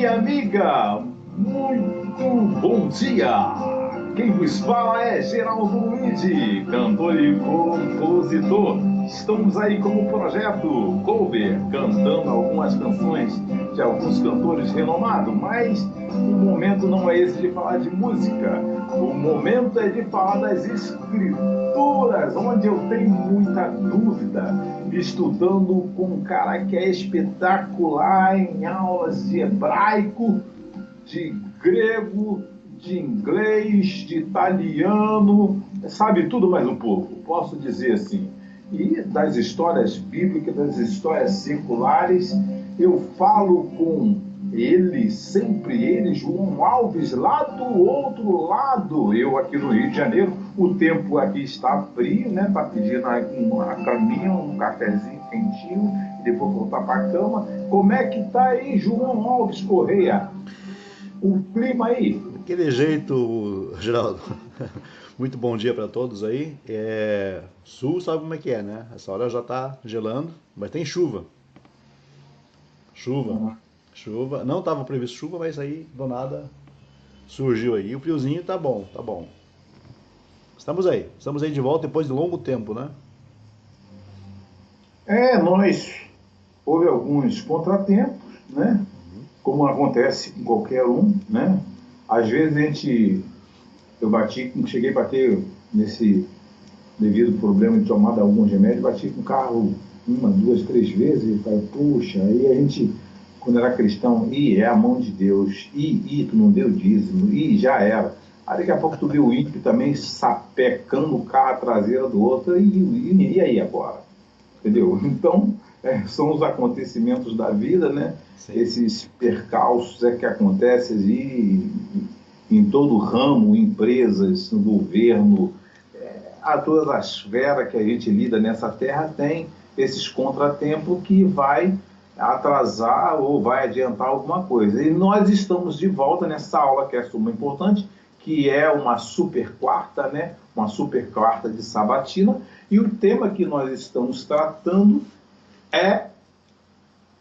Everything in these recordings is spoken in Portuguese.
dia, amiga! Muito bom dia! Quem vos fala é Geraldo Luigi, cantor e compositor. Estamos aí como projeto cover, cantando algumas canções de alguns cantores renomados, mas o momento não é esse de falar de música. O momento é de falar das escrituras, onde eu tenho muita dúvida, estudando com um cara que é espetacular em aulas de hebraico, de grego, de inglês, de italiano, sabe tudo mais um pouco, posso dizer assim. E das histórias bíblicas, das histórias seculares, eu falo com ele, sempre ele, João Alves, lá do outro lado. Eu aqui no Rio de Janeiro, o tempo aqui está frio, né? Tá pedindo uma caminha, um cafezinho quentinho, e depois voltar para a cama. Como é que tá aí, João Alves Correia? O clima aí? Daquele jeito, Geraldo. Muito bom dia para todos aí. Sul sabe como é que é, né? Essa hora já tá gelando, mas tem chuva. Chuva. Chuva. Não estava previsto chuva, mas aí do nada surgiu aí. O friozinho tá bom, tá bom. Estamos aí. Estamos aí de volta depois de longo tempo, né? Nós houve alguns contratempos, né? Como acontece com qualquer um, né? Às vezes cheguei a bater nesse devido ao problema de tomar alguns remédios, bati com o carro uma, duas, três vezes e falei, puxa, aí a gente, quando era cristão, é a mão de Deus, tu não deu dízimo, já era. Aí daqui a pouco tu viu o ímpio também sapecando o carro traseiro do outro, e aí agora? Entendeu? Então, são os acontecimentos da vida, né? Sim. Esses percalços que acontecem aí em todo ramo, empresas, no governo, a todas as esferas que a gente lida nessa terra tem esses contratempos que vai atrasar ou vai adiantar alguma coisa. E nós estamos de volta nessa aula que é super importante, que é uma super quarta, né? Uma super quarta de sabatina, e o tema que nós estamos tratando é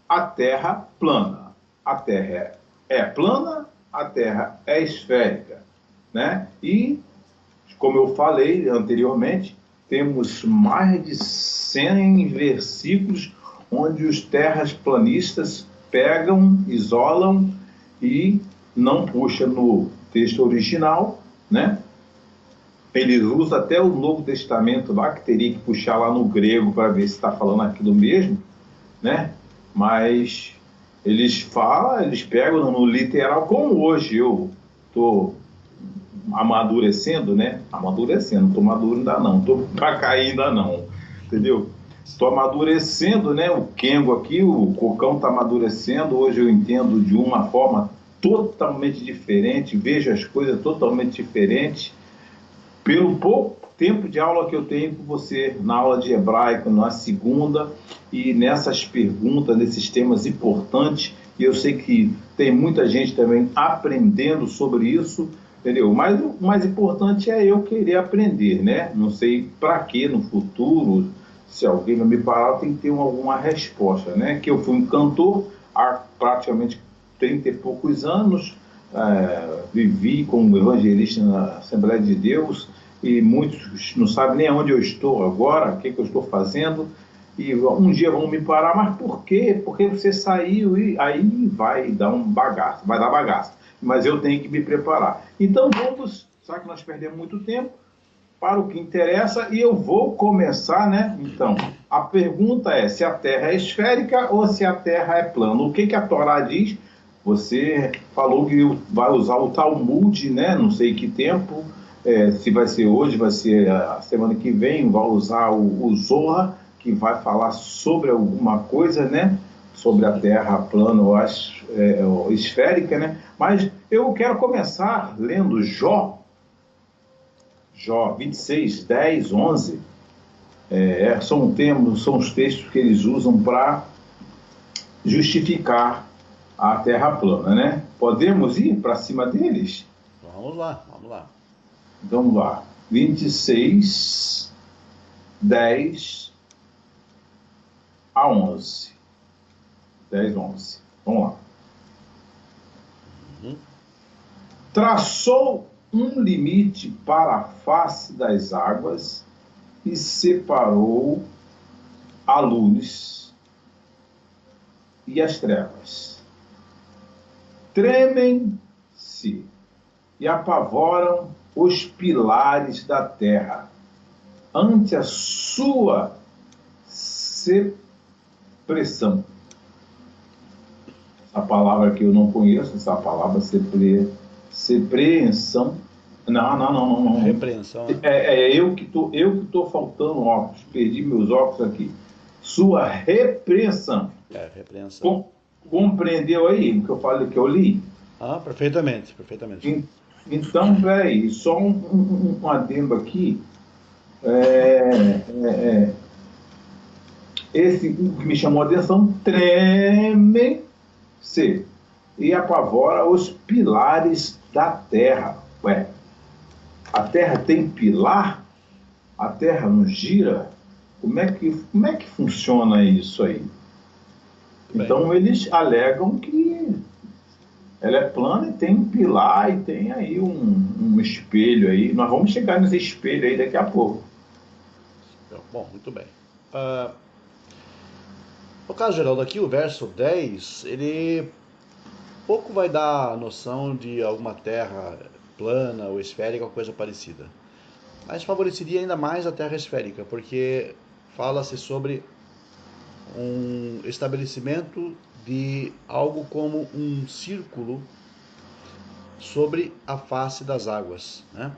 a Terra plana. A Terra é plana, a Terra é esférica, né? E, como eu falei anteriormente, temos mais de 100 versículos onde os terraplanistas pegam, isolam e não puxam no texto original, né? Eles usam até o Novo Testamento lá, que teria que puxar lá no grego para ver se está falando aquilo mesmo, né? Mas eles falam, eles pegam no literal, como hoje eu estou amadurecendo, né? Amadurecendo, não estou maduro ainda não, estou para cair ainda não, entendeu? Estou amadurecendo, né? O Kengo aqui, o Cocão está amadurecendo, hoje eu entendo de uma forma totalmente diferente, vejo as coisas totalmente diferentes, pelo pouco tempo de aula que eu tenho com você, na aula de hebraico, na segunda, e nessas perguntas, nesses temas importantes, e eu sei que tem muita gente também aprendendo sobre isso, entendeu? Mas o mais importante é eu querer aprender, né? Não sei para que no futuro, se alguém vai me parar, tem que ter alguma resposta, né? Que eu fui um cantor há praticamente 30 e poucos anos, vivi como evangelista na Assembleia de Deus, e muitos não sabem nem onde eu estou agora, o que eu estou fazendo, e um dia vão me parar, mas por quê? Porque você saiu, e aí vai dar um bagaço, vai dar bagaço, mas eu tenho que me preparar. Então vamos, sabe que nós perdemos muito tempo, para o que interessa, e eu vou começar, né? Então, a pergunta é se a Terra é esférica ou se a Terra é plana. O que a Torá diz? Você falou que vai usar o Talmud, né? Não sei que tempo, se vai ser hoje, vai ser a semana que vem, vai usar o Zohar, que vai falar sobre alguma coisa, né? Sobre a Terra plana ou esférica, né? Mas eu quero começar lendo Jó 26, 10, 11, são os textos que eles usam para justificar a Terra plana, né? Podemos ir para cima deles? Vamos lá, vamos lá. Então, vamos lá. 26, 10 a 11. 10, 11. Vamos lá. traçou um limite para a face das águas e separou a luz e as trevas. Tremem-se e apavoram os pilares da terra ante a sua sepressão. A palavra que eu não conheço, essa palavra sepreensão. Não. Repreensão. Né? Eu que tô faltando óculos. Perdi meus óculos aqui. Sua repreensão. Repreensão. Compreendeu aí o que eu falei, que eu li? Perfeitamente. Então, peraí, só um adendo aqui. Esse que me chamou a atenção, tremem-se e apavora os pilares da terra. Ué, a terra tem pilar? A terra não gira? Como é que funciona isso aí? Bem. Então eles alegam que ela é plana e tem um pilar e tem aí um espelho aí. Nós vamos chegar nesse espelho aí daqui a pouco. Bom, muito bem. No caso geral daqui, o verso 10, ele pouco vai dar a noção de alguma terra plana ou esférica ou coisa parecida. Mas favoreceria ainda mais a terra esférica, porque fala-se sobre um estabelecimento de algo como um círculo sobre a face das águas, né?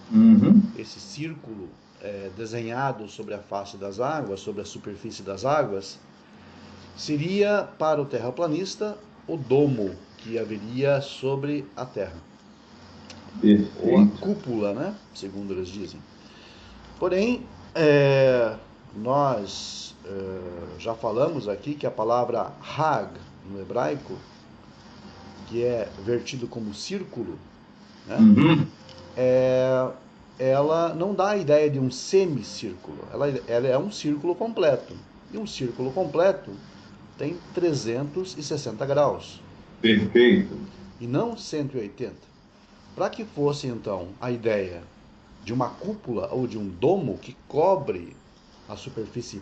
Uhum. Esse círculo desenhado sobre a face das águas, sobre a superfície das águas, seria para o terraplanista o domo que haveria sobre a terra. Perfeito. Ou a cúpula, né? Segundo eles dizem. Porém, nós já falamos aqui que a palavra Hag, no hebraico, que é vertido como círculo, né? Uhum. Ela não dá a ideia de um semicírculo, ela é um círculo completo. E um círculo completo tem 360 graus. Perfeito. E não 180. Para que fosse, então, a ideia de uma cúpula ou de um domo que cobre a superfície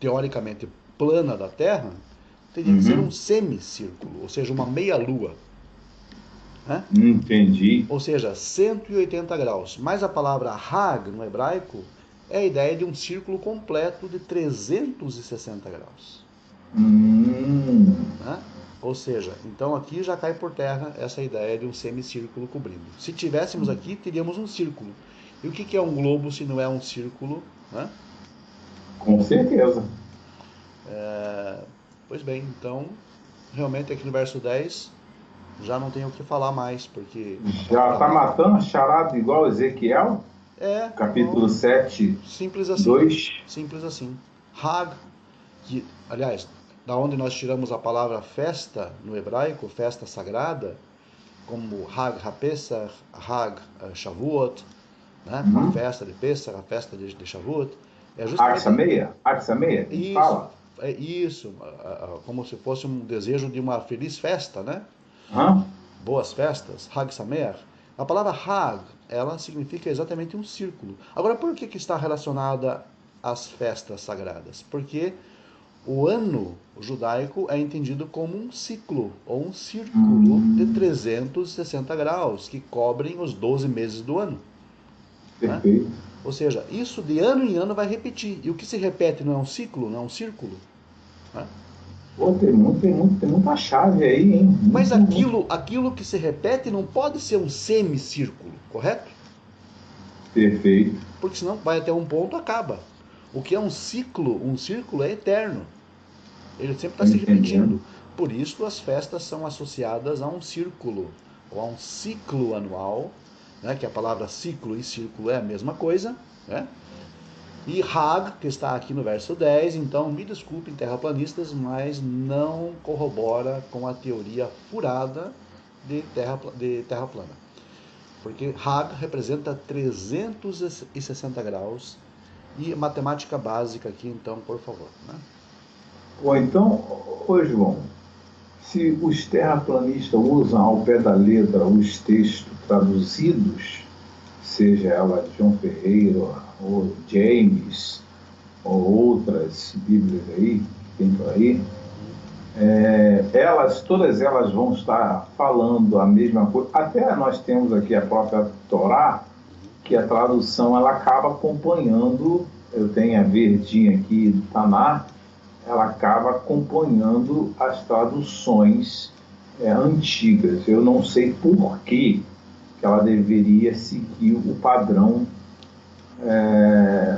teoricamente plana da Terra, teria que ser um semicírculo, ou seja, uma meia-lua. Né? Entendi. Ou seja, 180 graus. Mas a palavra Hag, no hebraico, é a ideia de um círculo completo de 360 graus. Né? Ou seja, então aqui já cai por terra essa ideia de um semicírculo cobrindo. Se tivéssemos aqui, teríamos um círculo. E o que é um globo se não é um círculo? Né? Com certeza. Pois bem, então, realmente aqui no verso 10, já não tenho o que falar mais, porque... Já está matando a charada igual Ezequiel? Capítulo igual, 7, simples assim, 2. Simples assim. Hag, que, aliás, da onde nós tiramos a palavra festa no hebraico, festa sagrada, como Hag HaPesach, Hag Shavuot, né? A festa de Pesach, a festa de Shavuot. É justamente... Aksameia, isso, fala. Isso, como se fosse um desejo de uma feliz festa, né? Boas festas, Hag Sameach. A palavra Hag, ela significa exatamente um círculo. Agora, por que está relacionada às festas sagradas? Porque o ano judaico é entendido como um ciclo, ou um círculo de 360 graus, que cobrem os 12 meses do ano. Perfeito. Né? Ou seja, isso de ano em ano vai repetir. E o que se repete não é um ciclo, não é um círculo. Né? Pô, tem muita chave aí, hein? Mas aquilo que se repete não pode ser um semicírculo, correto? Perfeito. Porque senão vai até um ponto e acaba. O que é um ciclo, um círculo é eterno. Ele sempre está se repetindo. Por isso as festas são associadas a um círculo, ou a um ciclo anual, né, que a palavra ciclo e círculo é a mesma coisa, né? E Hag, que está aqui no verso 10, então me desculpem terraplanistas, mas não corrobora com a teoria furada de terra plana. Porque Hag representa 360 graus e matemática básica aqui, então, por favor. Né? Então, João, se os terraplanistas usam ao pé da letra os textos traduzidos, seja ela João Ferreira ou James ou outras Bíblias aí que tem por aí, todas elas vão estar falando a mesma coisa. Até nós temos aqui a própria Torá, que a tradução ela acaba acompanhando. Eu tenho a verdinha aqui do Tanar, ela acaba acompanhando as traduções antigas. Eu não sei por que ela deveria seguir o padrão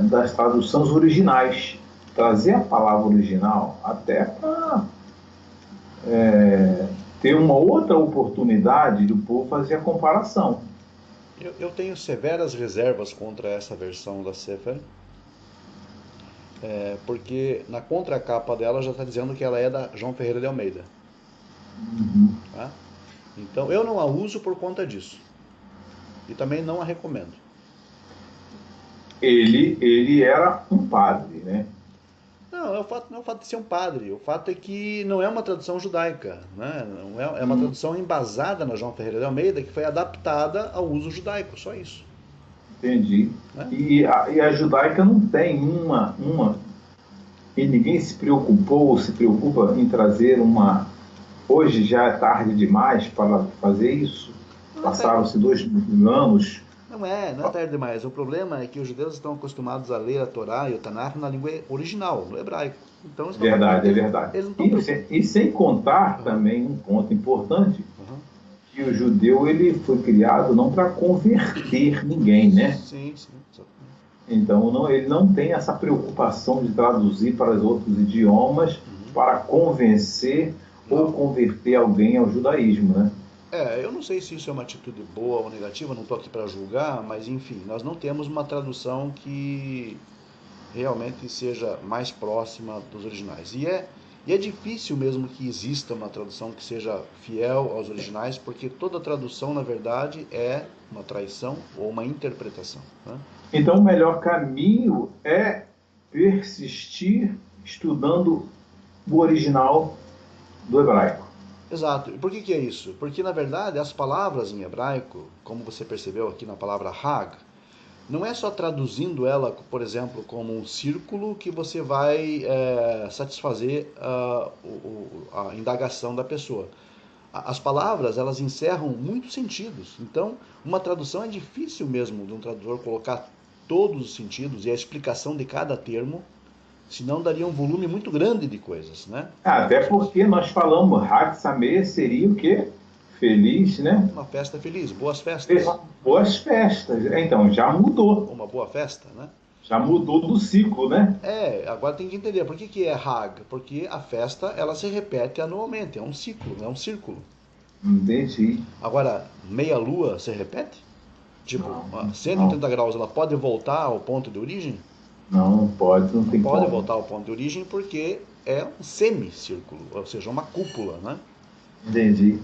das traduções originais, trazer a palavra original até para ter uma outra oportunidade do povo fazer a comparação. Eu tenho severas reservas contra essa versão da Sefer, porque na contracapa dela já está dizendo que ela é da João Ferreira de Almeida. Tá? Então eu não a uso por conta disso. E também não a recomendo. Ele era um padre, né? Não, não é o fato de ser um padre. O fato é que não é uma tradução judaica. Né? Não é uma tradução embasada na João Ferreira de Almeida, que foi adaptada ao uso judaico, só isso. Entendi. Né? E a judaica não tem uma... E ninguém se preocupou ou se preocupa em trazer uma... Hoje já é tarde demais para fazer isso. Passaram-se 2000 anos. Não é tarde demais. O problema é que os judeus estão acostumados a ler a Torá e o Tanakh na língua original, no hebraico. Então, verdade, é verdade. E sem contar também um ponto importante, que o judeu ele foi criado não para converter ninguém, né? Sim. Então ele não tem essa preocupação de traduzir para os outros idiomas para convencer ou converter alguém ao judaísmo, né? Eu não sei se isso é uma atitude boa ou negativa, não estou aqui para julgar, mas enfim, nós não temos uma tradução que realmente seja mais próxima dos originais. E é difícil mesmo que exista uma tradução que seja fiel aos originais, porque toda tradução, na verdade, é uma traição ou uma interpretação. Né? Então, o melhor caminho é persistir estudando o original do hebraico. Exato. E por que é isso? Porque, na verdade, as palavras em hebraico, como você percebeu aqui na palavra Hag, não é só traduzindo ela, por exemplo, como um círculo que você vai satisfazer a indagação da pessoa. As palavras, elas encerram muitos sentidos. Então, uma tradução é difícil mesmo de um tradutor colocar todos os sentidos e a explicação de cada termo, senão daria um volume muito grande de coisas, né? Até porque nós falamos, Hag Sameach seria o quê? Feliz, né? Uma festa feliz, boas festas. Boas festas. Então, já mudou. Uma boa festa, né? Já mudou do ciclo, né? Agora tem que entender. Por que é Hag? Porque a festa, ela se repete anualmente. É um ciclo, é um círculo. Entendi. Agora, meia lua se repete? Tipo, 180 graus, ela pode voltar ao ponto de origem? Não pode, não tem como. Não pode voltar ao ponto de origem porque é um semicírculo, ou seja, uma cúpula, né? Entendi.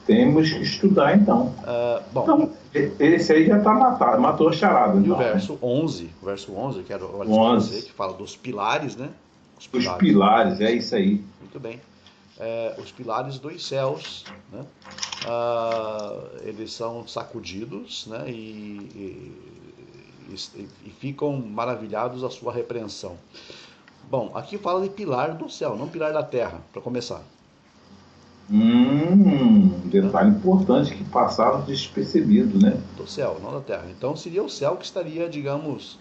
Temos que estudar então. Então, esse aí já está matado, matou a charada. E o verso 11, quero olhar você, que fala dos pilares, né? Os pilares, é isso aí. Muito bem. Os pilares dos céus, né? Eles são sacudidos, né? E ficam maravilhados à sua repreensão. Bom, aqui fala de pilar do céu, não pilar da terra, para começar. Detalhe importante que passava despercebido, né? Do céu, não da terra. Então seria o céu que estaria, digamos,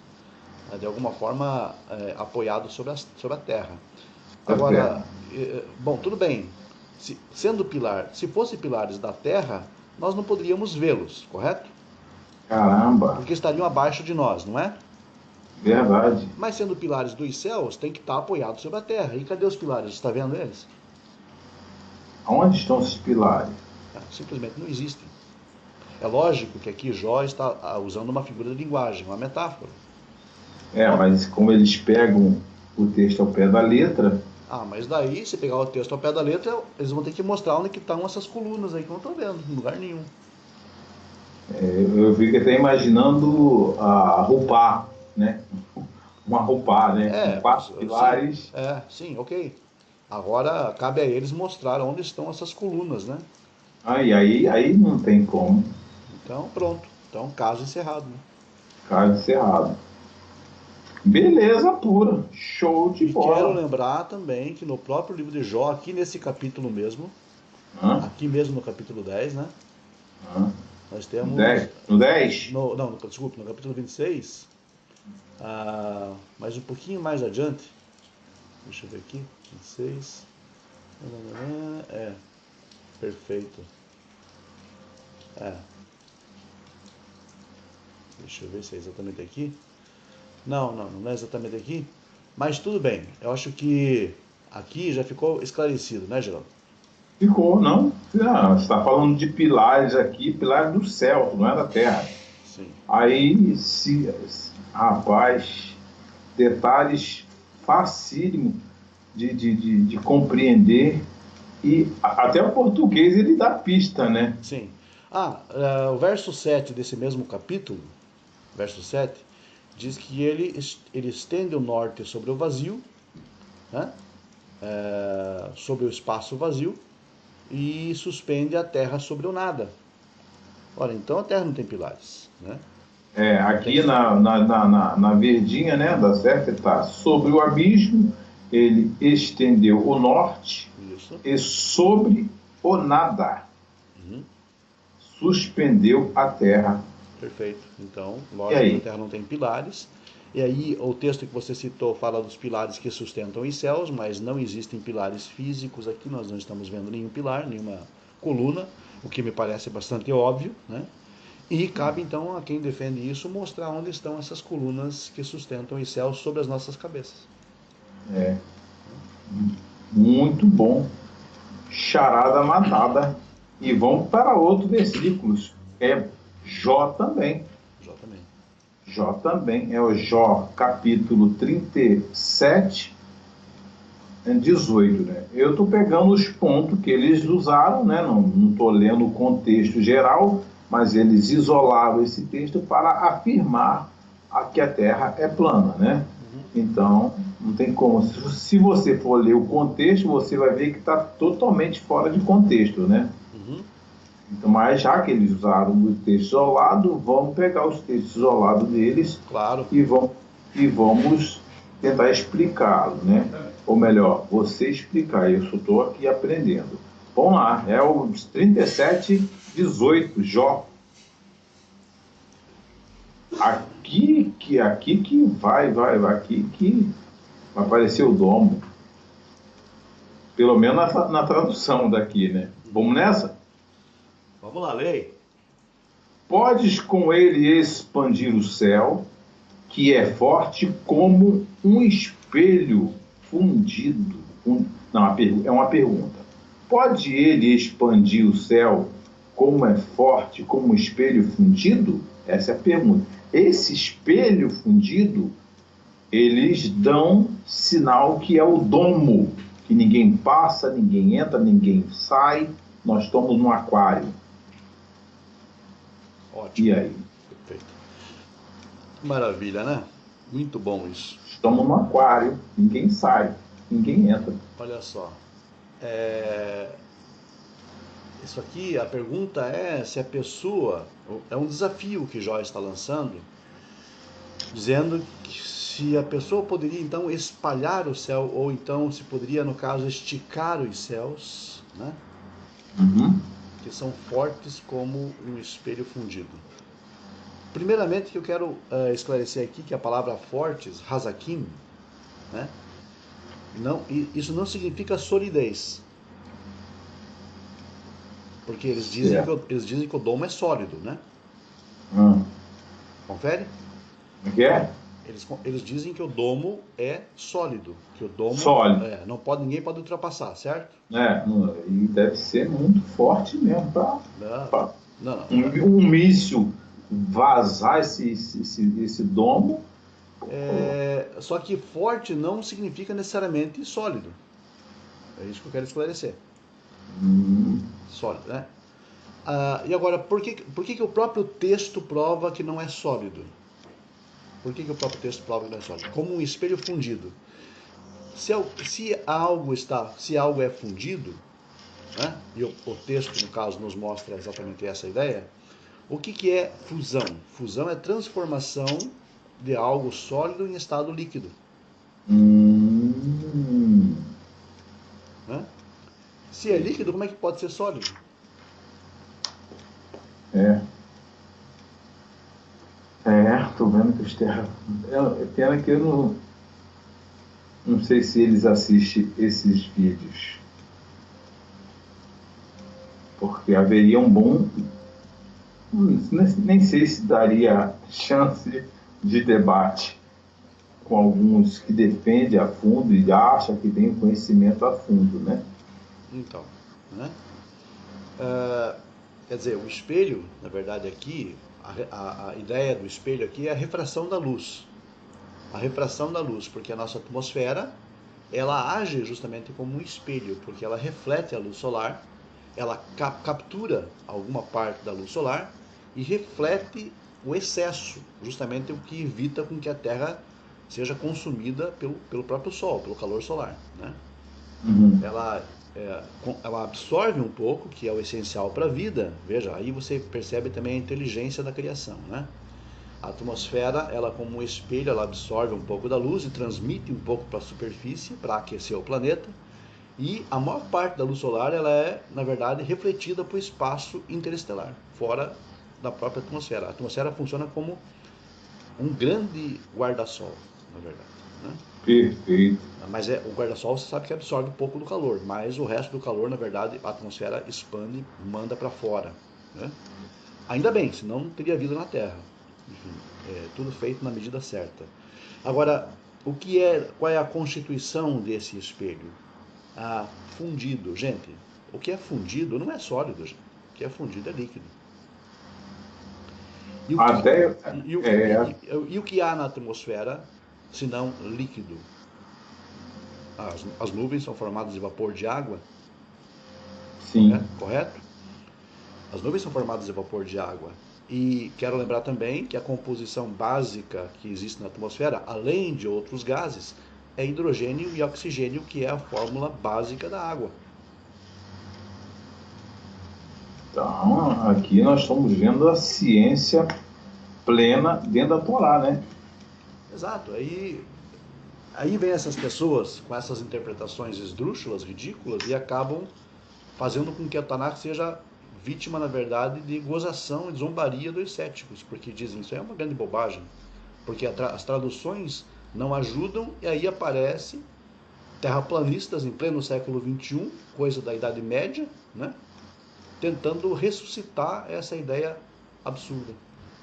de alguma forma apoiado sobre a terra. Agora, bom, tudo bem. Sendo pilar, se fosse pilares da terra, nós não poderíamos vê-los, correto? Caramba! Porque estariam abaixo de nós, não é? Verdade. Mas sendo pilares dos céus, tem que estar apoiados sobre a terra. E cadê os pilares? Você está vendo eles? Onde estão esses pilares? Simplesmente não existem. É lógico que aqui Jó está usando uma figura de linguagem, uma metáfora. Mas como eles pegam o texto ao pé da letra... Mas daí, se pegar o texto ao pé da letra, eles vão ter que mostrar onde que estão essas colunas aí que eu não estou vendo, em lugar nenhum. Eu fico até imaginando a né? Uma roupa, né? Com 4 pilares. Sim, ok. Agora cabe a eles mostrar onde estão essas colunas, né? Aí não tem como. Então, pronto. Então, caso encerrado, né? Caso encerrado. Beleza pura. Show de E quero bola. lembrar também que no próprio livro de Jó, aqui nesse capítulo mesmo, Hã? aqui mesmo no capítulo 10, né? Hã? Nós No temos. 10? No 10? Não, desculpe, no capítulo 26, mas um pouquinho mais adiante. Deixa eu ver aqui. 26. É, perfeito. É, deixa eu ver se é exatamente aqui. Não é exatamente aqui. Mas tudo bem. Eu acho que aqui já ficou esclarecido, né, Geraldo? Ficou, não? Você está falando de pilares aqui, pilares do céu, não é da terra. Sim. Aí, rapaz, detalhes facílimos de compreender. E até o português ele dá pista, né? Sim. O verso 7 desse mesmo capítulo, verso 7, diz que ele estende o norte sobre o vazio, né? Sobre o espaço vazio, e suspende a terra sobre o nada. Ora, então a terra não tem pilares, né? Não tem. Aqui na verdinha, né, da certa está sobre o abismo, ele estendeu o norte Isso. e sobre o nada Uhum. suspendeu a terra. Perfeito. Então, E lógico que a aí? terra não tem pilares. E aí, o texto que você citou fala dos pilares que sustentam os céus, mas não existem pilares físicos aqui, nós não estamos vendo nenhum pilar, nenhuma coluna, o que me parece bastante óbvio, né? E cabe então a quem defende isso mostrar onde estão essas colunas que sustentam os céus sobre as nossas cabeças. É, muito bom. Charada matada. E vamos para outros versículos. É Jó também. Jó também. Jó também. É o Jó capítulo 37, 18, né? Eu estou pegando os pontos que eles usaram, né? Não estou lendo o contexto geral, mas eles isolaram esse texto para afirmar que a Terra é plana, né? Uhum. Então, não tem como. Se você for ler o contexto, você vai ver que está totalmente fora de contexto, né? Uhum. Então, mas já que eles usaram o texto isolado, vamos pegar os textos isolados deles Claro. e vamos tentar explicá-lo, né? Ou melhor, você explicar, eu só estou aqui aprendendo. Vamos lá, é o 37, 18, Jó. Aqui que vai, aqui que vai aparecer o domo. Pelo menos na tradução daqui, né? Vamos nessa? Vamos lá, lei. Podes com ele expandir o céu, que é forte como um espelho fundido. Não, é uma pergunta. Pode ele expandir o céu como é forte, como um espelho fundido? Essa é a pergunta. Esse espelho fundido, eles dão sinal que é o domo, que ninguém passa, ninguém entra, ninguém sai. Nós estamos num aquário. Ótimo. E aí? Perfeito. Maravilha, né? Muito bom isso. Estamos no aquário, ninguém sai, ninguém entra. Olha só. É, Isso aqui, a pergunta é se a pessoa. É um desafio que Jó está lançando, dizendo que se a pessoa poderia então espalhar o céu, ou então se poderia, no caso, esticar os céus, né? Uhum. Que são fortes como um espelho fundido. Primeiramente, que eu quero esclarecer aqui que a palavra fortes, hazakim, né? Não, isso não significa solidez. Porque Certo. eles dizem que o domo é sólido, né? Hum. Confere? Como é que é? Eles dizem que o domo é sólido, que o domo Sólido. não pode, ninguém pode ultrapassar, certo? E deve ser muito forte mesmo Não, para não. um míssil vazar esse domo. Só que forte não significa necessariamente sólido. É isso que eu quero esclarecer. Hum, Sólido, né? E agora, por que o próprio texto prova que não é sólido? Por que o próprio texto prova que não é sólido? Como um espelho fundido. Se algo é fundido, né? E o texto, no caso, nos mostra exatamente essa ideia. O que é fusão? Fusão é transformação de algo sólido em estado líquido. Hum, Né? Se é líquido, como é que pode ser sólido? é, tô vendo que os terra. Pena que eu não sei se eles assistem esses vídeos, porque haveria um bom. Nem sei se daria chance de debate com alguns que defendem a fundo e acham que tem conhecimento a fundo, né? Então, né? Quer dizer, o espelho, na verdade aqui, a ideia do espelho aqui é a refração da luz. A refração da luz, porque a nossa atmosfera, ela age justamente como um espelho, porque ela reflete a luz solar, ela captura alguma parte da luz solar e reflete o excesso, justamente o que evita com que a Terra seja consumida pelo próprio Sol, pelo calor solar, né? Uhum. ela, ela absorve um pouco, que é o essencial para a vida. Veja, aí você percebe também a inteligência da criação, né? A atmosfera, ela como um espelho, ela absorve um pouco da luz e transmite um pouco para a superfície para aquecer o planeta. E a maior parte da luz solar, ela é, na verdade, refletida para o espaço interestelar, fora da própria atmosfera. A atmosfera funciona como um grande guarda-sol, na verdade, né? Perfeito. Mas o guarda-sol você sabe que absorve um pouco do calor, mas o resto do calor, na verdade, a atmosfera expande e manda para fora, né? Ainda bem, senão não teria vida na Terra. Enfim, tudo feito na medida certa. Agora, qual é a constituição desse espelho? Fundido. Gente, o que é fundido não é sólido, gente. O que é fundido é líquido. E o que, Até e, o que, é, e o que há na atmosfera, se não líquido? As nuvens são formadas de vapor de água, sim. correto? As nuvens são formadas de vapor de água. E quero lembrar também que a composição básica que existe na atmosfera, além de outros gases, é hidrogênio e oxigênio, que é a fórmula básica da água. Então, aqui nós estamos vendo a ciência plena dentro da Torá, né? Exato. Aí vem essas pessoas com essas interpretações esdrúxulas, ridículas, e acabam fazendo com que a Tanakh seja vítima, na verdade, de gozação e zombaria dos céticos, porque dizem isso é uma grande bobagem, porque as traduções não ajudam, e aí aparece terraplanistas em pleno século XXI, coisa da Idade Média, né, tentando ressuscitar essa ideia absurda.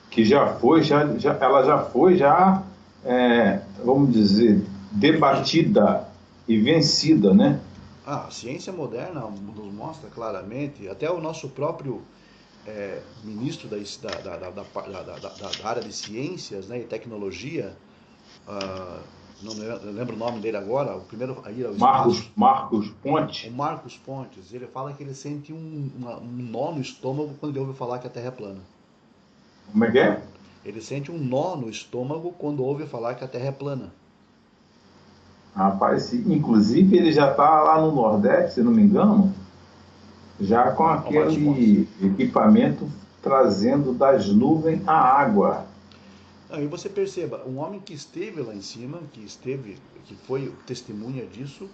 Que ela já foi, vamos dizer, debatida e vencida, né? A ciência moderna nos mostra claramente, até o nosso próprio ministro da área de ciências, né, e tecnologia, não lembro o nome dele agora, o primeiro a ir ao espaço, Marcos o Ponte. Marcos Pontes. Ele fala que ele sente um nó no estômago quando ele ouve falar que a Terra é plana. Como é que é? Ele sente um nó no estômago quando ouve falar que a Terra é plana. Rapaz, inclusive ele já está lá no Nordeste, se não me engano, já com O Marcos Pontes. aquele equipamento trazendo das nuvens a água. E você perceba, um homem que esteve lá em cima, que foi testemunha disso,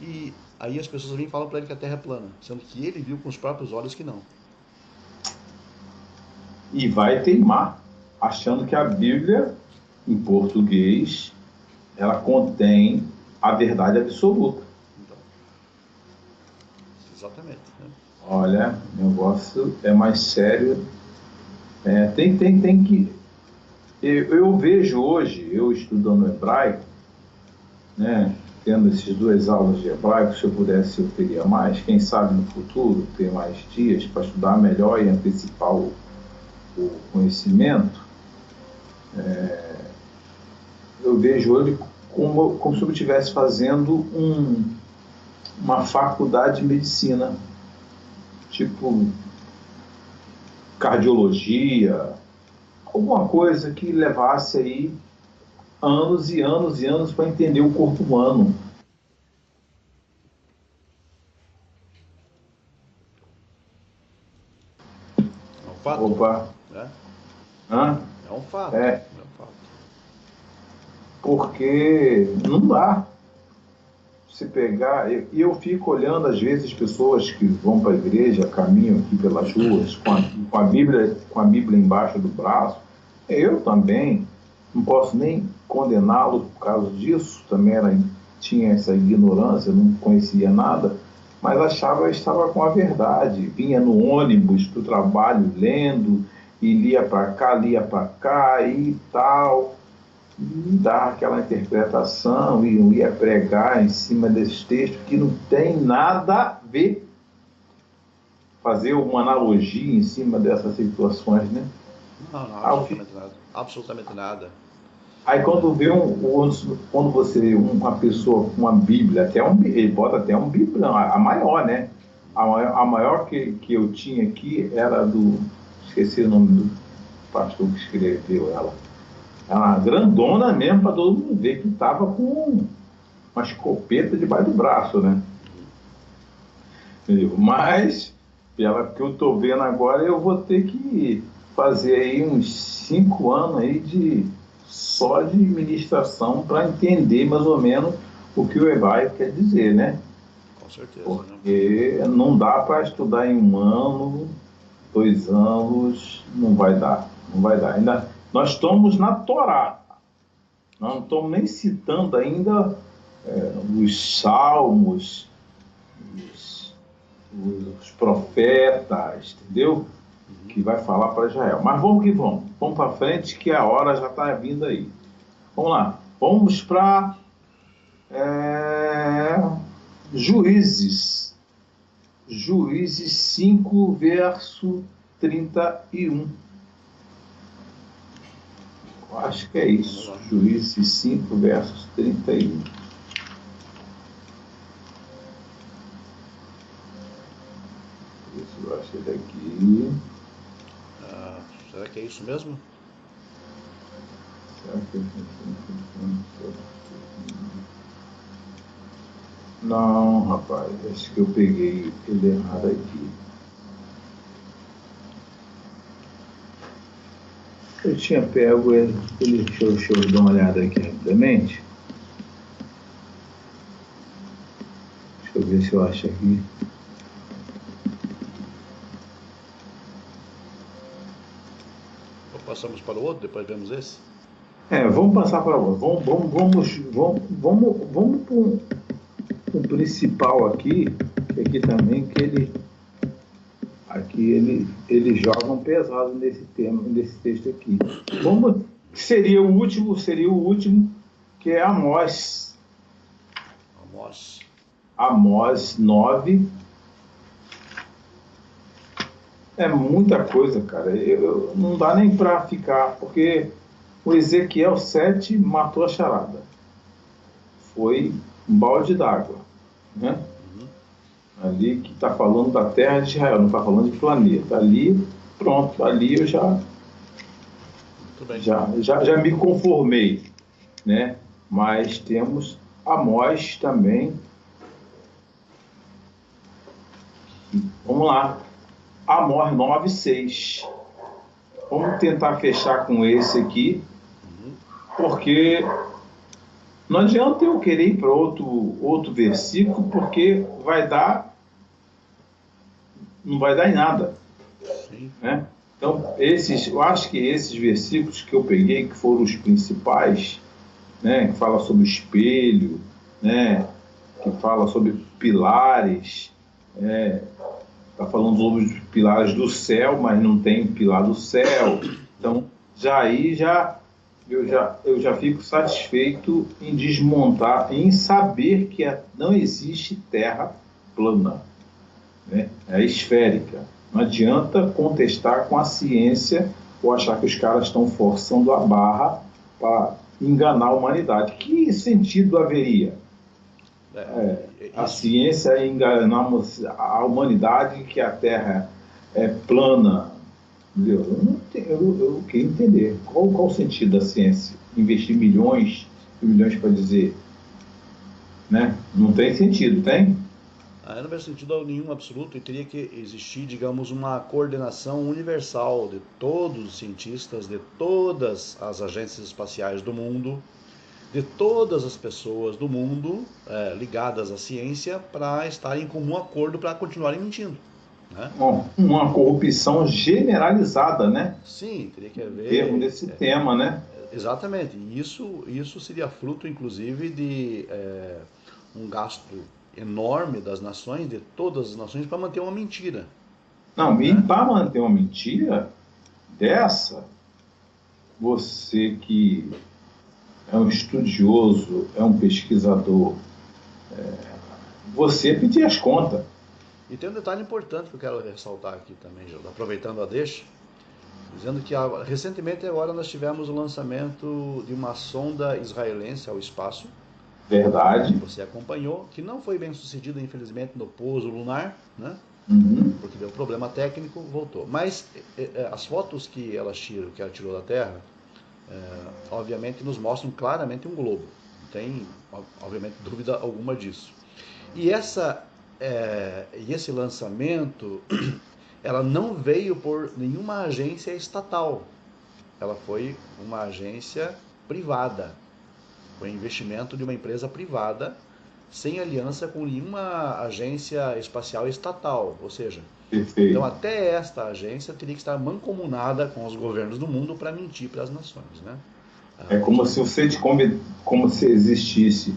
e aí as pessoas vêm e falam para ele que a Terra é plana, sendo que ele viu com os próprios olhos que não. E vai teimar, achando que a Bíblia, em português, ela contém a verdade absoluta. Então, exatamente. Né? Olha, o negócio é mais sério. Tem que. Eu vejo hoje, eu estudando hebraico, né, tendo essas duas aulas de hebraico, se eu pudesse eu teria mais, quem sabe no futuro ter mais dias para estudar melhor e antecipar o conhecimento. Eu vejo hoje como se eu estivesse fazendo uma faculdade de medicina, tipo cardiologia, alguma coisa que levasse aí anos e anos e anos para entender o corpo humano. fato. Opa. Né? Hã? É um fato. É. É um fato. Porque não dá. Se pegar, e eu fico olhando às vezes pessoas que vão para a igreja, caminham aqui pelas ruas com a Bíblia embaixo do braço. Eu também não posso nem condená-lo por causa disso, também tinha essa ignorância, não conhecia nada, mas achava que estava com a verdade. Vinha no ônibus do trabalho lendo, e lia para cá e tal, e dar aquela interpretação, e eu ia pregar em cima desses textos que não tem nada a ver, fazer uma analogia em cima dessas situações, né? Não, absolutamente nada. Absolutamente nada. Aí quando quando você vê uma pessoa com uma Bíblia, ele bota até um Bíblia, a maior, né? A maior que eu tinha aqui era esqueci o nome do pastor que escreveu ela. Ela grandona mesmo, para todo mundo ver que estava com uma escopeta debaixo do braço, né? Mas, pela que eu estou vendo agora, eu vou ter que fazer aí uns 5 anos aí só de ministração para entender mais ou menos o que o hebraico quer dizer, né? Com certeza. Porque não dá para estudar em 1 ano, 2 anos, não vai dar. Não vai dar. Ainda, nós estamos na Torá. Nós não estamos nem citando ainda os salmos, os profetas, entendeu? Que vai falar para Israel. Mas vamos que vamos. Vamos para frente que a hora já está vindo aí. Vamos lá. Vamos para Juízes. Juízes 5, verso 31. Eu acho que é isso. Juízes 5, versos 31. Eu achei daqui. Será que é isso mesmo? Será que não, rapaz, acho que eu peguei ele errado aqui. Eu tinha pego ele, deixa eu dar uma olhada aqui rapidamente. Deixa eu ver se eu acho aqui. Passamos para o outro, depois vemos esse? Vamos passar para o outro. Vamos para o principal aqui, que aqui também, que ele joga um pesado nesse texto aqui. Seria o último, que é Amós. Amós 9. É muita coisa, cara. Não dá nem para ficar, porque o Ezequiel 7 matou a charada. Foi um balde d'água, né? Ali que está falando da terra de Israel, não está falando de planeta. Ali, pronto, ali eu já me conformei, né? Mas temos Amós também. Vamos lá. Amós 9:6. Vamos tentar fechar com esse aqui, porque não adianta eu querer ir para outro versículo, porque não vai dar em nada. Né? Então, eu acho que esses versículos que eu peguei, que foram os principais, né, que fala sobre o espelho, né, que fala sobre pilares, está falando sobre os pilares do céu, mas não tem pilar do céu. Então, eu já fico satisfeito em desmontar, em saber que não existe terra plana, né? É esférica. Não adianta contestar com a ciência ou achar que os caras estão forçando a barra para enganar a humanidade. Que sentido haveria? A ciência enganar a humanidade que a Terra é plana. Eu queria entender qual o sentido da ciência. Investir milhões e milhões para dizer, né? Não tem sentido, tem? Não faz sentido nenhum absoluto e teria que existir, digamos, uma coordenação universal de todos os cientistas, de todas as agências espaciais do mundo, de todas as pessoas do mundo ligadas à ciência para estarem em comum acordo para continuarem mentindo. Né? Uma corrupção generalizada, né? Sim, teria que Em termos haver. desse tema, né? Exatamente. Isso seria fruto, inclusive, de um gasto enorme das nações, de todas as nações, para manter uma mentira. Não, e Né? para manter uma mentira dessa, você que é um estudioso, é um pesquisador, você pedir as contas. E tem um detalhe importante que eu quero ressaltar aqui também, Gildo, aproveitando a deixa, dizendo que recentemente agora nós tivemos o lançamento de uma sonda israelense ao espaço. Verdade. Você acompanhou, que não foi bem sucedida, infelizmente, no pouso lunar, né? Porque deu problema técnico, voltou. Mas as fotos que ela tirou da Terra, obviamente nos mostram claramente um globo. Não tem, obviamente, dúvida alguma disso. E esse lançamento, ela não veio por nenhuma agência estatal. Ela foi uma agência privada. Foi investimento de uma empresa privada, sem aliança com nenhuma agência espacial estatal. Ou seja, Perfeito. Então até esta agência teria que estar mancomunada com os governos do mundo para mentir para as nações. Né? É como se como se existisse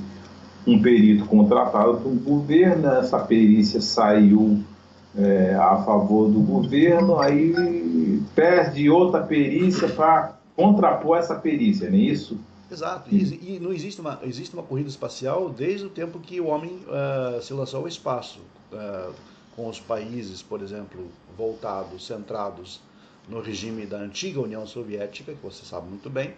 um perito contratado pelo governo, essa perícia saiu a favor do governo, aí perde outra perícia para contrapor essa perícia, não é isso? Exato, e não existe uma corrida espacial desde o tempo que o homem se lançou ao espaço, com os países, por exemplo, voltados, centrados no regime da antiga União Soviética, que você sabe muito bem,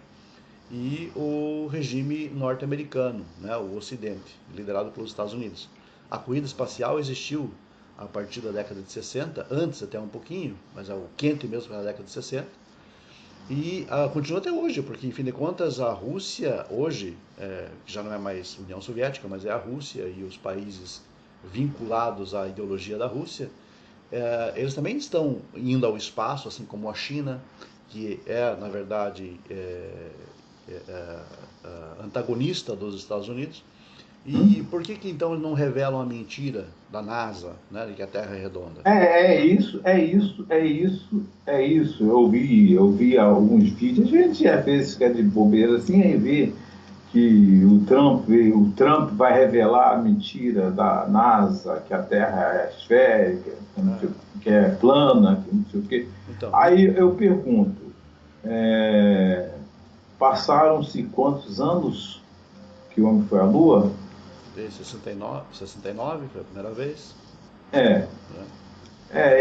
e o regime norte-americano, né, o Ocidente, liderado pelos Estados Unidos. A corrida espacial existiu a partir da década de 60, antes até um pouquinho, mas o quente mesmo foi na década de 60, e continua até hoje, porque, em fim de contas, a Rússia, hoje, que já não é mais União Soviética, mas é a Rússia e os países vinculados à ideologia da Rússia, eles também estão indo ao espaço, assim como a China, que na verdade, antagonista dos Estados Unidos. E por que então eles não revelam a mentira da NASA, né, de que a Terra é redonda? É isso, é isso, é isso, é isso. Eu vi alguns vídeos, a gente às vezes fica de bobeira assim, aí vê que o Trump vai revelar a mentira da NASA, que a Terra é esférica, que é plana, que não sei o quê. Então, Aí eu pergunto, passaram-se quantos anos que o homem foi à Lua? Em 69 foi a primeira vez.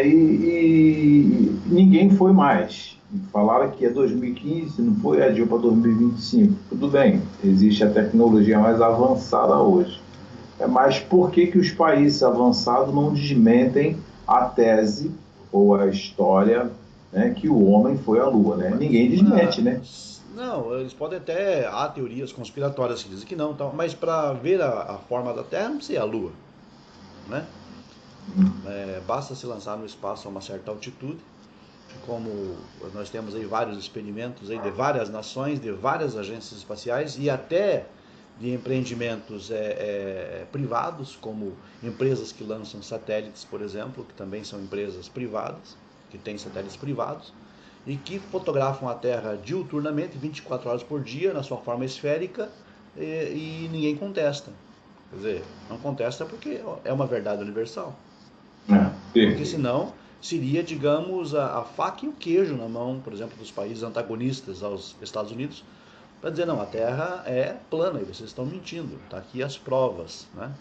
E ninguém foi mais. Falaram que é 2015, não foi, adiou para 2025. Tudo bem, existe a tecnologia mais avançada hoje. Mas por que os países avançados não desmentem a tese ou a história, né, que o homem foi à Lua? Né? Ninguém desmente, né? Não, eles podem até. Há teorias conspiratórias que dizem que não, mas para ver a forma da Terra não precisa ir à Lua. Né? Basta se lançar no espaço a uma certa altitude, como nós temos aí vários experimentos aí de várias nações, de várias agências espaciais e até de empreendimentos privados, como empresas que lançam satélites, por exemplo, que também são empresas privadas, que têm satélites privados, e que fotografam a Terra diuturnamente, 24 horas por dia, na sua forma esférica, e ninguém contesta. Quer dizer, não contesta porque é uma verdade universal. Porque senão seria, digamos, a faca e o queijo na mão, por exemplo, dos países antagonistas aos Estados Unidos, para dizer, não, a Terra é plana e vocês estão mentindo, está aqui as provas. Né?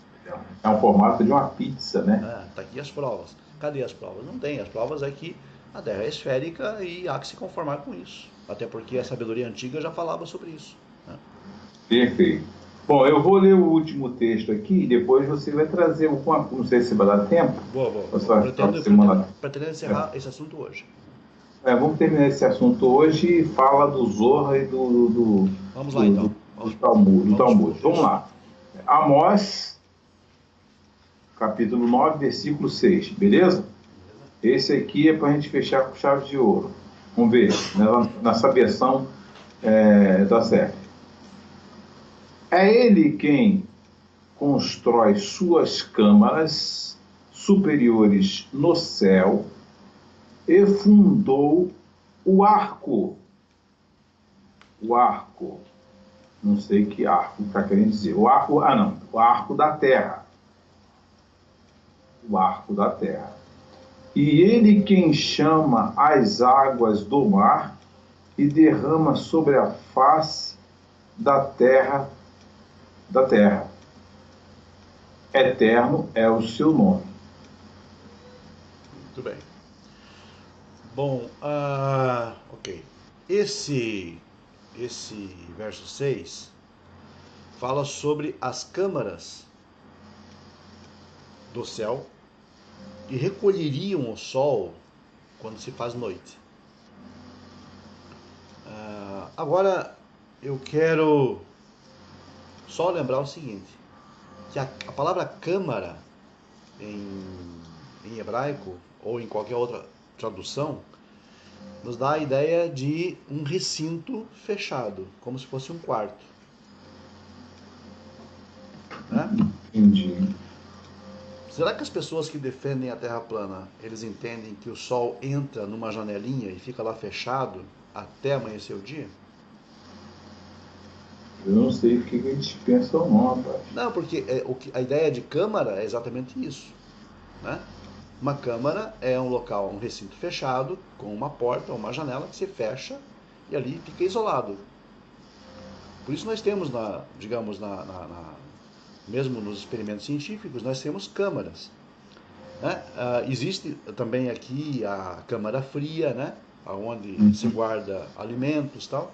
É um formato de uma pizza, né? Está aqui as provas. Cadê as provas? Não tem, as provas é que a Terra é esférica e há que se conformar com isso. Até porque a sabedoria antiga já falava sobre isso. Né? Perfeito. Bom, eu vou ler o último texto aqui e depois você vai trazer alguma. Não sei se vai dar tempo. Boa. Pretendo encerrar esse assunto hoje. Vamos terminar esse assunto hoje e fala do Zorra e Vamos lá, então. do Talmud. Vamos lá. Amós, capítulo 9, versículo 6, beleza? Esse aqui é para a gente fechar com chave de ouro. Vamos ver, nessa versão da série. É ele quem constrói suas câmaras superiores no céu e fundou o arco. O arco. Não sei que arco está querendo dizer. O arco da terra. O arco da terra. E ele quem chama as águas do mar e derrama sobre a face da terra. Eterno é o seu nome. Muito bem. Bom, ok. Esse verso 6 fala sobre as câmaras do céu que recolheriam o sol quando se faz noite. Agora eu quero só lembrar o seguinte, que a palavra câmara em hebraico ou em qualquer outra tradução nos dá a ideia de um recinto fechado, como se fosse um quarto. Né? Entendi. Será que as pessoas que defendem a Terra plana, eles entendem que o Sol entra numa janelinha e fica lá fechado até amanhecer o dia? Eu não sei o que a gente pensa ou não, rapaz. Não, porque a ideia de câmara é exatamente isso. Né? Uma câmara é um local, um recinto fechado, com uma porta ou uma janela que se fecha e ali fica isolado. Por isso nós temos, mesmo nos experimentos científicos, nós temos câmaras. Né? Existe também aqui a câmara fria, né? Onde se guarda alimentos e tal.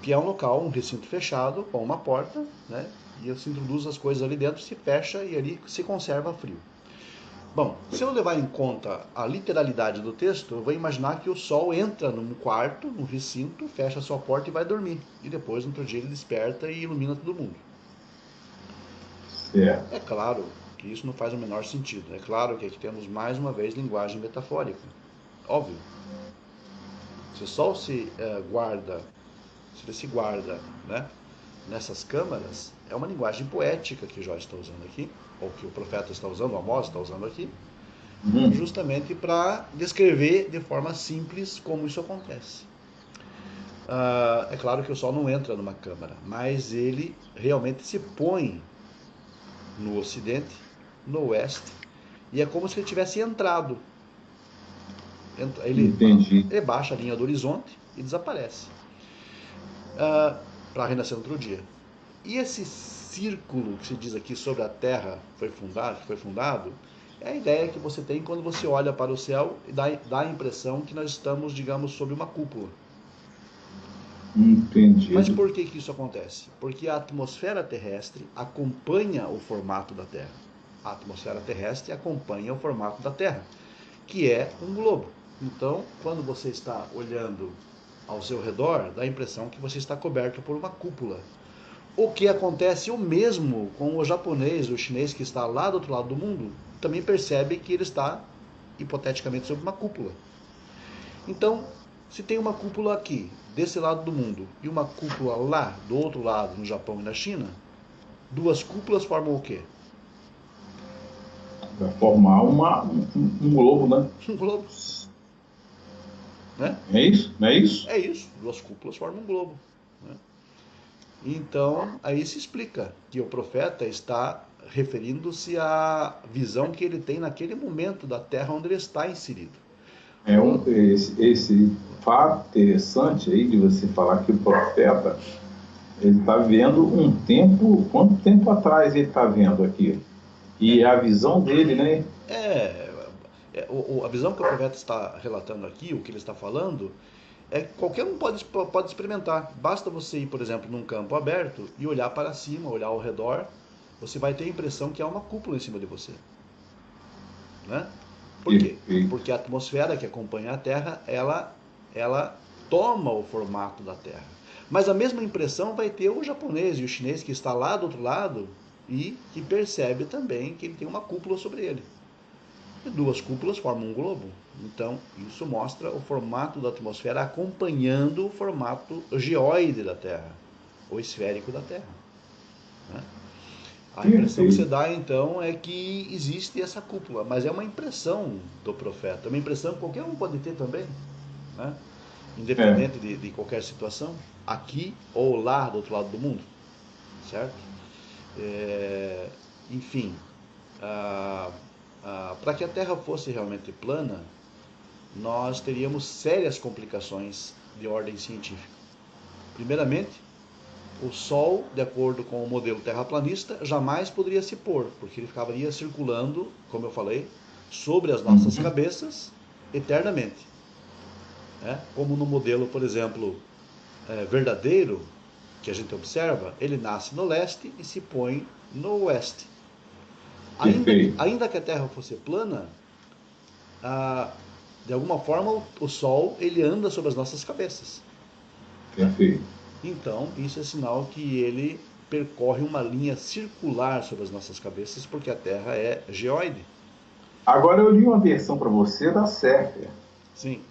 Que é um local, um recinto fechado, com uma porta, né? E se introduz as coisas ali dentro, se fecha e ali se conserva frio. Bom, se eu levar em conta a literalidade do texto, eu vou imaginar que o Sol entra num quarto, num recinto, fecha a sua porta e vai dormir. E depois, no outro dia, ele desperta e ilumina todo mundo. Certo. É claro que isso não faz o menor sentido. É claro que aqui temos, mais uma vez, linguagem metafórica. Óbvio. Se o Sol se ele se guarda, né, nessas câmaras, é uma linguagem poética que Jó está usando aqui, ou que o profeta está usando, o Amós está usando aqui, justamente para descrever de forma simples como isso acontece. É claro que o Sol não entra numa câmara, mas ele realmente se põe no ocidente, no oeste, e é como se ele tivesse entrado. Ele baixa a linha do horizonte e desaparece. Para renascer no outro dia. E esse círculo que se diz aqui sobre a Terra foi fundado, é a ideia que você tem quando você olha para o céu e dá a impressão que nós estamos, digamos, sob uma cúpula. Entendi. Mas por que isso acontece? Porque a atmosfera terrestre acompanha o formato da Terra. A atmosfera terrestre acompanha o formato da Terra, que é um globo. Então, quando você está olhando ao seu redor, dá a impressão que você está coberto por uma cúpula. O que acontece o mesmo com o japonês, o chinês que está lá do outro lado do mundo, também percebe que ele está, hipoteticamente, sob uma cúpula. Então, se tem uma cúpula aqui, desse lado do mundo, e uma cúpula lá, do outro lado, no Japão e na China, duas cúpulas formam o quê? Vai formar um globo, né? Um globo. Né? É isso? Não é isso? É isso. Duas cúpulas formam um globo. Né? Então, aí se explica que o profeta está referindo-se à visão que ele tem naquele momento da terra onde ele está inserido. Esse fato interessante aí de você falar que o profeta ele está vendo um tempo, quanto tempo atrás ele está vendo aqui? E a visão dele, né? A visão que o profeta está relatando aqui, o que ele está falando, qualquer um pode experimentar. Basta você ir, por exemplo, num campo aberto e olhar para cima, olhar ao redor, você vai ter a impressão que há uma cúpula em cima de você. Né? Por quê? Porque a atmosfera que acompanha a Terra, ela toma o formato da Terra. Mas a mesma impressão vai ter o japonês e o chinês que está lá do outro lado, e que percebe também que ele tem uma cúpula sobre ele. E duas cúpulas formam um globo. Então, isso mostra o formato da atmosfera acompanhando o formato geóide da Terra, ou esférico da Terra. Né? A impressão que você dá, então, é que existe essa cúpula, mas é uma impressão do profeta, uma impressão que qualquer um pode ter também, né? Independente de qualquer situação, aqui ou lá do outro lado do mundo, certo? Enfim, para que a Terra fosse realmente plana, nós teríamos sérias complicações de ordem científica. Primeiramente, o Sol, de acordo com o modelo terraplanista, jamais poderia se pôr, porque ele ficaria circulando, como eu falei, sobre as nossas cabeças eternamente. Como no modelo, por exemplo, verdadeiro, que a gente observa, ele nasce no leste e se põe no oeste. Ainda que a Terra fosse plana, de alguma forma o Sol ele anda sobre as nossas cabeças. Perfeito. Então, isso é sinal que ele percorre uma linha circular sobre as nossas cabeças, porque a Terra é geóide. Agora eu li uma versão para você da Sérvia. Sim.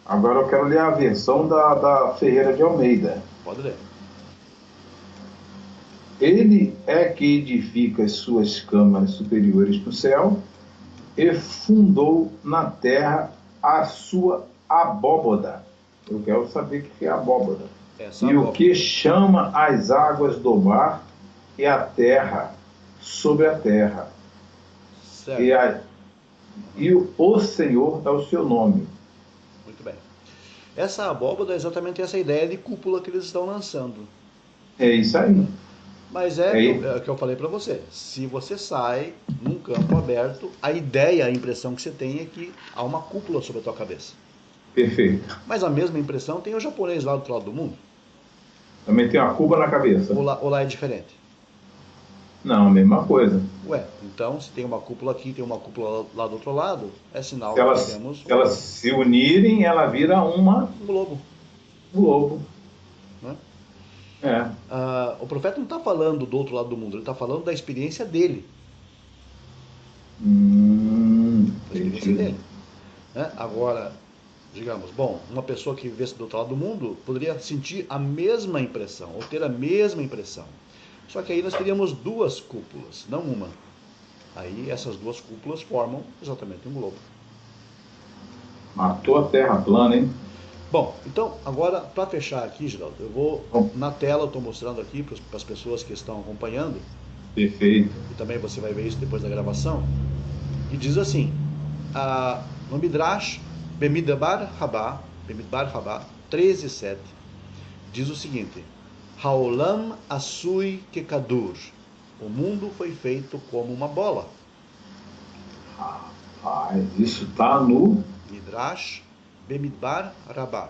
Agora eu quero ler a versão da Ferreira de Almeida. Pode ler. Ele é que edifica as suas câmaras superiores no céu e fundou na terra a sua abóboda. Eu quero saber o que é abóboda. O que chama as águas do mar e a terra sobre a terra. Certo. E o Senhor é o seu nome. Muito bem. Essa abóboda é exatamente essa ideia de cúpula que eles estão lançando. É isso aí. Mas é o que eu falei para você. Se você sai num campo aberto, a ideia, a impressão que você tem é que há uma cúpula sobre a tua cabeça. Perfeito. Mas a mesma impressão tem o japonês lá do outro lado do mundo. Também tem uma cuba na cabeça. Ou lá é diferente? Não, a mesma coisa. Ué, então se tem uma cúpula aqui, tem uma cúpula lá do outro lado, é sinal que nós temos... Se elas se unirem, ela vira um globo. Né? O profeta não está falando do outro lado do mundo, ele está falando da experiência dele. Da experiência dele. Né? Agora, digamos, uma pessoa que vivesse do outro lado do mundo poderia sentir a mesma impressão, ou ter a mesma impressão. Só que aí nós teríamos duas cúpulas, não uma. Aí essas duas cúpulas formam exatamente um globo. Matou a Terra plana, hein? Bom, então agora para fechar aqui, Geraldo, eu vou na tela, eu estou mostrando aqui para as pessoas que estão acompanhando. Perfeito. E também você vai ver isso depois da gravação. E diz assim, no Midrash Bemidbar Rabá 13:7, diz o seguinte: Haolam Asui Kekadur. O mundo foi feito como uma bola. Rapaz, isso está no Midrash Bemidbar Rabá.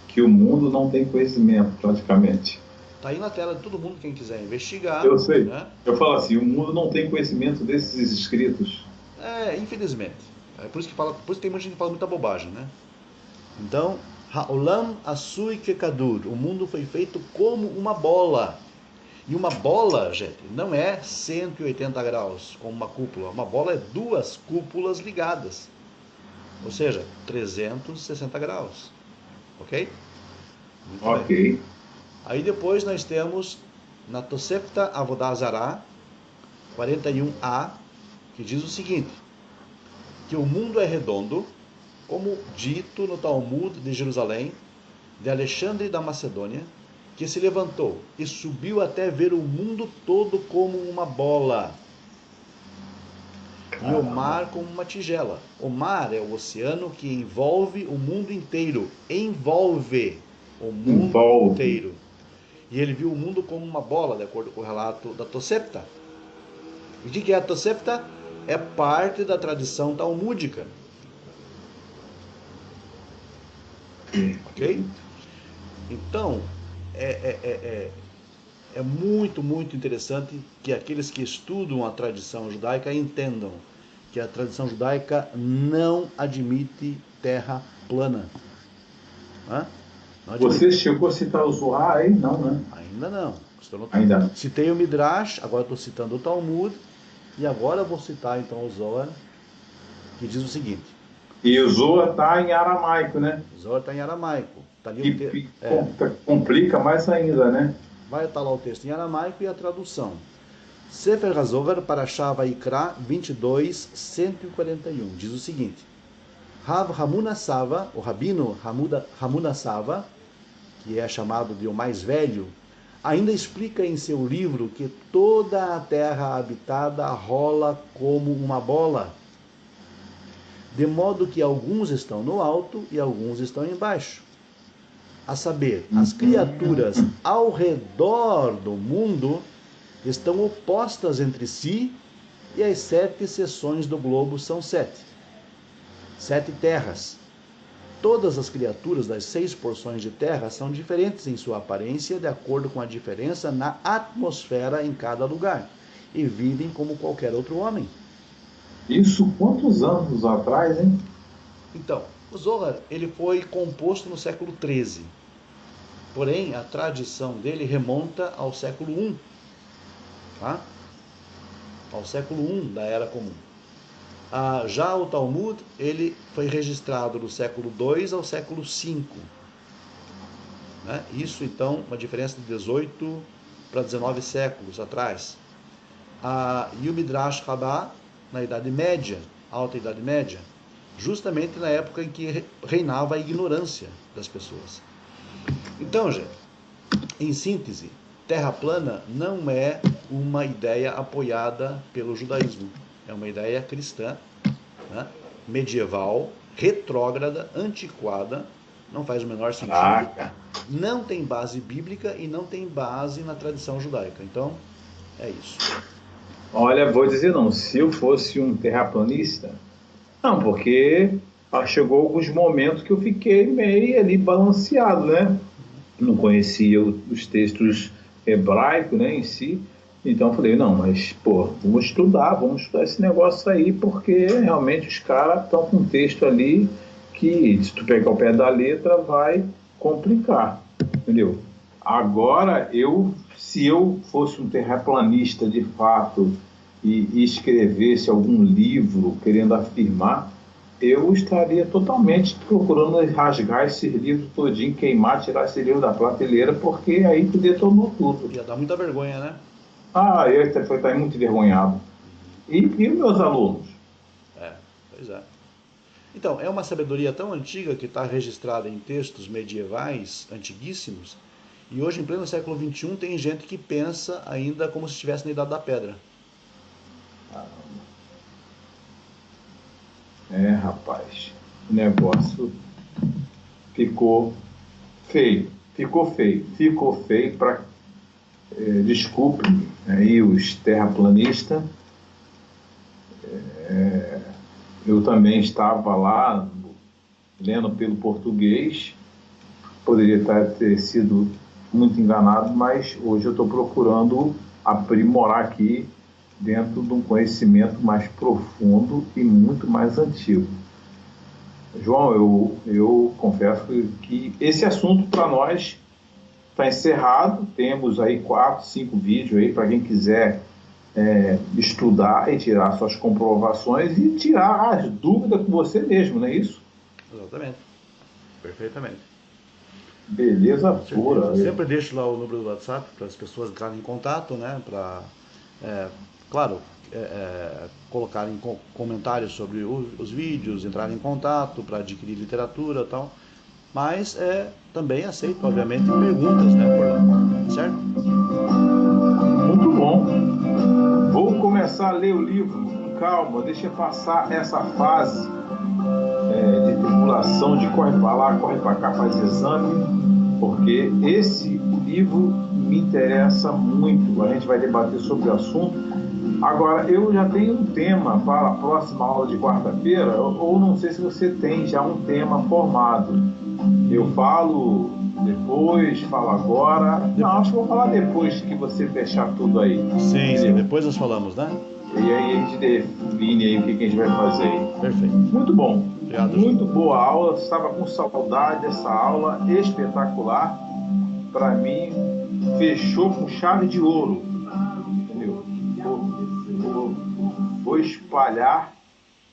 Que o mundo não tem conhecimento, praticamente. Está aí na tela de todo mundo, quem quiser investigar. Eu sei. Né? Eu falo assim, o mundo não tem conhecimento desses escritos. Infelizmente. É por isso que tem muita gente que fala muita bobagem, né? Então, Haolam Asui Kekadur. O mundo foi feito como uma bola. E uma bola, gente, não é 180 graus, como uma cúpula. Uma bola é duas cúpulas ligadas. Ou seja, 360 graus. Ok? Muito bem. Aí depois nós temos na Tosefta Avodah Zarah 41a, que diz o seguinte: que o mundo é redondo, como dito no Talmud de Jerusalém, de Alexandre da Macedônia, que se levantou e subiu até ver o mundo todo como uma bola, e o mar como uma tigela. O mar é o oceano que envolve o mundo inteiro. Envolve o mundo inteiro. E ele viu o mundo como uma bola, de acordo com o relato da Tosefta. E o que é a Tosefta? É parte da tradição talmúdica. Ok? Então, é muito, muito interessante que aqueles que estudam a tradição judaica entendam que a tradição judaica não admite terra plana. Você chegou a citar o Zohar aí? Não, né? Ainda não. Ainda. Citei o Midrash, agora estou citando o Talmud, e agora vou citar então o Zohar, que diz o seguinte. E o Zohar está em aramaico, né? O Zohar está em aramaico. Tá ali Que complica mais ainda, né? Vai estar lá o texto em aramaico e a tradução. Sefer HaZohar Parashah Vaikra 22, 141. Diz o seguinte. Rav Hamuna Sava, o rabino Hamuna Sava, que é chamado de o mais velho, ainda explica em seu livro que toda a terra habitada rola como uma bola, de modo que alguns estão no alto e alguns estão embaixo. A saber, as criaturas ao redor do mundo estão opostas entre si e as 7 seções do globo são 7. 7 terras. Todas as criaturas das 6 porções de terra são diferentes em sua aparência de acordo com a diferença na atmosfera em cada lugar e vivem como qualquer outro homem. Isso quantos anos atrás, hein? Então, o Zohar ele foi composto no século XIII. Porém, a tradição dele remonta ao século I. Tá? Ao século I da Era Comum. Já o Talmud ele foi registrado do século II ao século V. Né? Isso, então, uma diferença de 18 para 19 séculos atrás. E o Midrash Rabbah, na Idade Média, Alta Idade Média, justamente na época em que reinava a ignorância das pessoas. Então, gente, em síntese, terra plana não é uma ideia apoiada pelo judaísmo. É uma ideia cristã, né? Medieval, retrógrada, antiquada, não faz o menor sentido. Não tem base bíblica e não tem base na tradição judaica. Então, é isso. Olha, vou dizer não, se eu fosse um terraplanista, não, porque chegou alguns momentos que eu fiquei meio ali balanceado, né? Não conhecia os textos hebraicos, né, em si. Então eu falei, não, mas, vamos estudar esse negócio aí, porque realmente os caras estão com um texto ali que, se tu pegar o pé da letra, vai complicar, entendeu? Agora, se eu fosse um terraplanista de fato e escrevesse algum livro querendo afirmar, eu estaria totalmente procurando rasgar esse livro todinho, queimar, tirar esse livro da prateleira, porque aí tu detonou tudo. Ia dar muita vergonha, né? Eu estar muito envergonhado. E os meus alunos? Pois é. Então, é uma sabedoria tão antiga que está registrada em textos medievais, antiguíssimos, e hoje, em pleno século XXI, tem gente que pensa ainda como se estivesse na Idade da Pedra. Rapaz, o negócio ficou feio para... desculpe aí os terraplanistas, eu também estava lá lendo pelo português, poderia ter sido muito enganado, mas hoje eu estou procurando aprimorar aqui dentro de um conhecimento mais profundo e muito mais antigo. João, eu confesso que esse assunto para nós está encerrado. Temos aí 4, 5 vídeos aí para quem quiser estudar e tirar suas comprovações e tirar as dúvidas com você mesmo, não é isso? Exatamente. Perfeitamente. Beleza pura. Eu sempre deixo lá o número do WhatsApp para as pessoas entrarem em contato, né? Para, colocarem comentários sobre os vídeos, entrarem em contato para adquirir literatura e tal. Mas também aceito, obviamente, perguntas, né, por lá, certo? Muito bom. Vou começar a ler o livro com calma, deixa passar essa fase de tribulação, de corre para lá, corre para cá, faz exame, porque esse livro me interessa muito. A gente vai debater sobre o assunto. Agora, eu já tenho um tema para a próxima aula de quarta-feira, ou não sei se você tem já um tema formado. Eu falo depois, falo agora. Não, acho que vou falar depois que você fechar tudo aí. Sim, depois nós falamos, né? E aí a gente define aí o que a gente vai fazer aí. Perfeito. Muito bom. Obrigado, muito boa aula. Estava com saudade dessa aula espetacular. Para mim, fechou com chave de ouro. Entendeu? Vou espalhar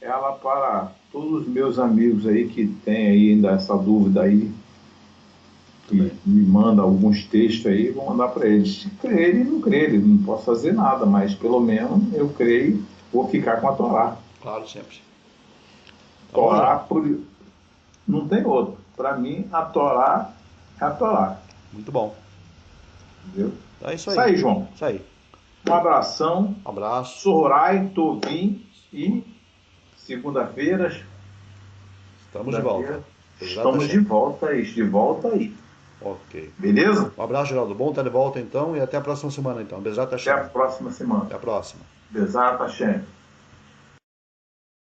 ela para todos os meus amigos aí que tem aí ainda essa dúvida aí, que me manda alguns textos aí, vou mandar para eles. Se crerem, não crerem, não posso fazer nada, mas pelo menos eu creio, vou ficar com a Torá. Claro, sempre. Tá Torá, não tem outro. Para mim, a Torá é a Torá. Muito bom. Entendeu? É isso aí. Isso aí, João. Isso aí. Um abração. Um abraço. Sorai, Tovim e segunda-feira. Estamos de volta. Estamos de volta aí. Ok. Beleza? Um abraço, Geraldo. Bom estar de volta então e até a próxima semana então. Bezat Até Hashem. a próxima semana. Até a próxima. Bezat Hashem.